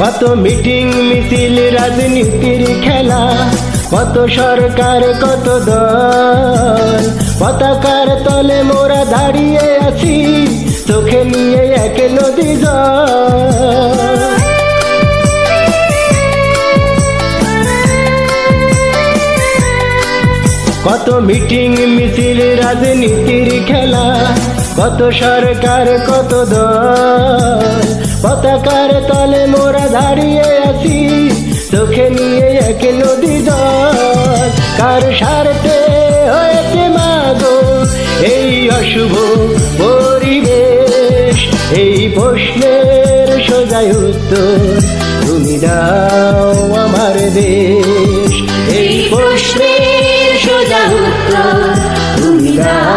কত মিটিং মিছিল রাজনীতির খেলা, কত সরকার কত দল, পতাকার তলে মোরা দাঁড়িয়ে আছি, চোখে নিয়ে এক নদী জল। কত মিটিং মিছিল রাজনীতির খেলা, কত সরকার কত দল, পতাকার তলে মোরা দাঁড়িয়ে আছি, চোখে নিয়ে এক নদী জল। কার স্বার্থে হয়েছে মাগো এই অশুভ পরিবেশ? এই প্রশ্নের সোজা উত্তর তুমি দাও আমার দেশ। এই প্রশ্নের সোজা উত্তর তুমি দাও